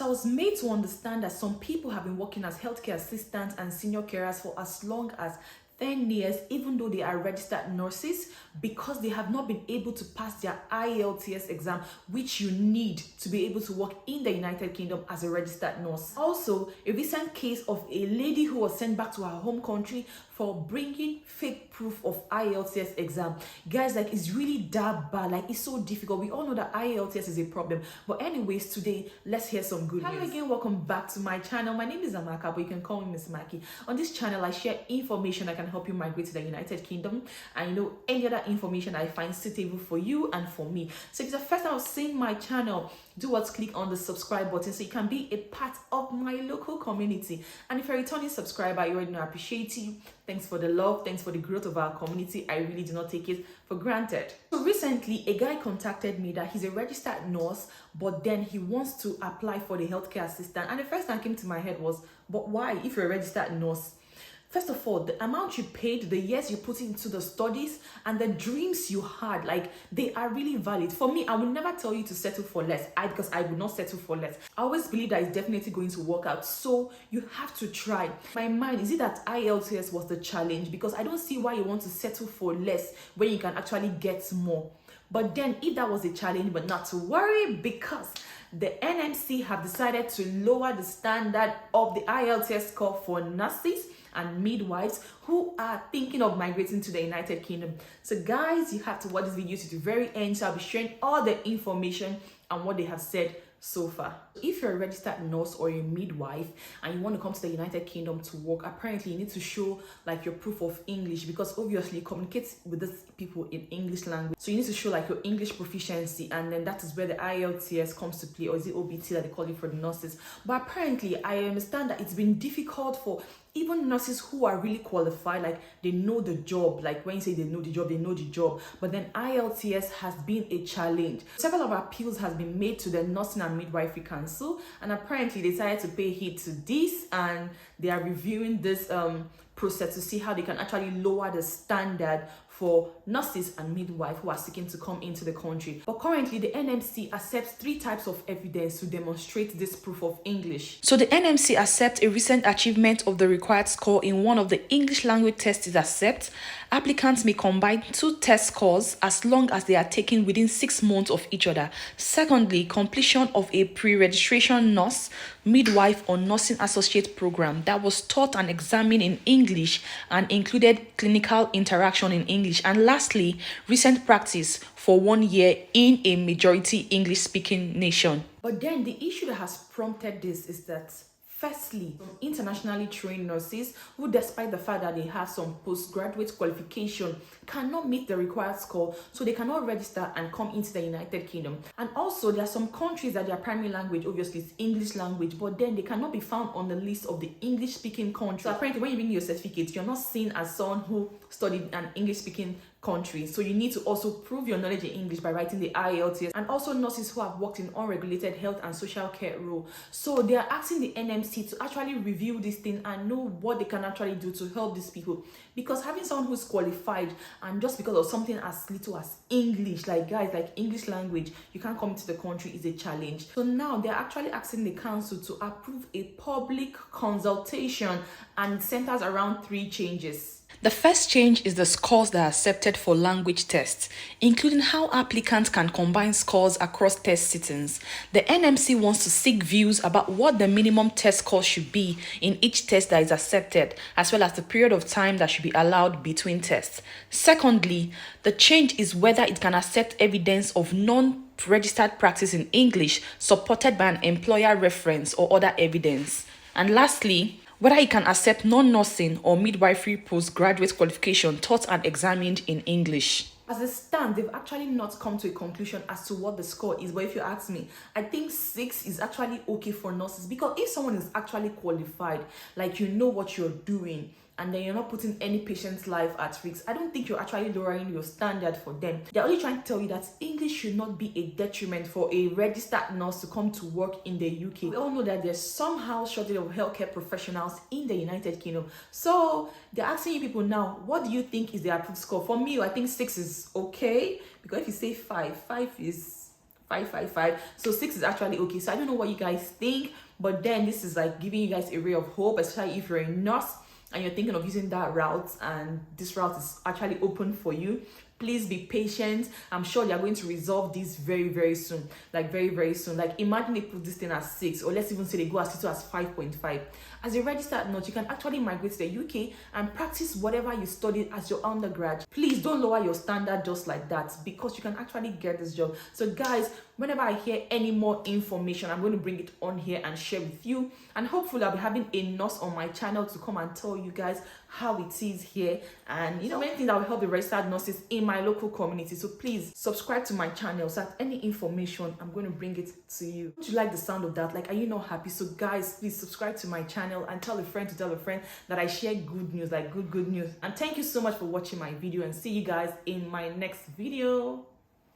So I was made to understand that some people have been working as healthcare assistants and senior carers for as long as 10 years, even though they are registered nurses, because they have not been able to pass their Ielts exam, which you need to be able to work in the United Kingdom as a registered nurse. Also, a recent case of a lady who was sent back to her home country for bringing fake proof of Ielts exam. Guys, like, it's really that bad. Like, it's so difficult. We all know that Ielts is a problem. But anyways, today, let's hear some good news. Hello again, welcome back to my channel. My name is Amaka, but you can call me Miss Maki. On this channel, I share information that can help you migrate to the United Kingdom, and any other information I find suitable for you and for me. So if it's the first time I've seen my channel, do what? Click on the subscribe button so you can be a part of my local community. And if you're a returning subscriber, you already know I appreciate you. Thanks for the love, thanks for the growth of our community. I really do not take it for granted. So recently, a guy contacted me that he's a registered nurse, but then he wants to apply for the healthcare assistant. And the first thing that came to my head was, but why if you're a registered nurse? First of all, the amount you paid, the years you put into the studies, and the dreams you had, like, they are really valid. For me, I will never tell you to settle for less, because I would not settle for less. I always believe that it's definitely going to work out, so you have to try. My mind, is it that Ielts was the challenge? Because I don't see why you want to settle for less when you can actually get more. But then, if that was a challenge, but not to worry, because the NMC have decided to lower the standard of the Ielts score for nurses and midwives who are thinking of migrating to the United Kingdom. So guys, you have to watch this video to the very end, so I'll be sharing all the information and what they have said so far. If you're a registered nurse or a midwife and you want to come to the United Kingdom to work, apparently you need to show like your proof of English, because obviously you communicate with these people in English language. So you need to show like your English proficiency, and then that is where the Ielts comes to play, or is it OBT that they call it for the nurses. But apparently I understand that it's been difficult for even nurses who are really qualified, like they know the job. Like when you say they know the job, they know the job. But then Ielts has been a challenge. Several of appeals has been made to the Nursing and Midwifery Council, and apparently they decided to pay heed to this, and they are reviewing this process to see how they can actually lower the standard for nurses and midwives who are seeking to come into the country. But currently, the NMC accepts 3 types of evidence to demonstrate this proof of English. So the NMC accepts a recent achievement of the required score in one of the English language tests is accept. Applicants may combine 2 test scores as long as they are taken within 6 months of each other. Secondly, completion of a pre-registration nurse, midwife or nursing associate program that was taught and examined in English and included clinical interaction in English. And lastly, recent practice for 1 year in a majority English-speaking nation. But then the issue that has prompted this is that, firstly, internationally trained nurses who, despite the fact that they have some postgraduate qualification, cannot meet the required score, so they cannot register and come into the United Kingdom. And also, there are some countries that their primary language obviously is English language, but then they cannot be found on the list of the English-speaking countries. So apparently, when you bring your certificate, you're not seen as someone who studied an English-speaking country. So you need to also prove your knowledge in English by writing the Ielts, and also nurses who have worked in unregulated health and social care role. So they are asking the NMC to actually review this thing and know what they can actually do to help these people, because having someone who's qualified and just because of something as little as English, like guys, like English language, you can't come into the country is a challenge. So now they're actually asking the council to approve a public consultation, and centers around 3 changes. The first change is the scores that are accepted for language tests, including how applicants can combine scores across test sittings. The NMC wants to seek views about what the minimum test score should be in each test that is accepted, as well as the period of time that should be allowed between tests. Secondly, the change is whether it can accept evidence of non-registered practice in English supported by an employer reference or other evidence. And lastly, whether it can accept non-nursing or midwifery postgraduate qualification taught and examined in English. As it stands, they've actually not come to a conclusion as to what the score is. But if you ask me, I think 6 is actually okay for nurses, because if someone is actually qualified, like you know what you're doing, and then you're not putting any patient's life at risk, I don't think you're actually lowering your standard for them. They're only trying to tell you that English should not be a detriment for a registered nurse to come to work in the UK. We all know that there's somehow shortage of healthcare professionals in the United Kingdom. So they're asking you people now, what do you think is the approved score? For me, I think 6 is okay, because if you say 5 is 555. So 6 is actually okay. So I don't know what you guys think, but then this is like giving you guys a ray of hope, especially if you're a nurse and you're thinking of using that route and this route is actually open for you. Please be patient. I'm sure they are going to resolve this very, very soon. Like very soon. Like imagine they put this thing as 6, or let's even say they go as little as 5.5. As a registered nurse, you can actually migrate to the UK and practice whatever you studied as your undergrad. Please don't lower your standard just like that, because you can actually get this job. So guys, whenever I hear any more information, I'm going to bring it on here and share with you. And hopefully I'll be having a nurse on my channel to come and tell you guys how it is here, and anything that will help the registered nurses in my local community. So please subscribe to my channel so that any information, I'm going to bring it to you. Do you like the sound of that? Like, are you not happy? So guys, please subscribe to my channel and tell a friend to tell a friend that I share good news, like good news. And thank you so much for watching my video, and see you guys in my next video.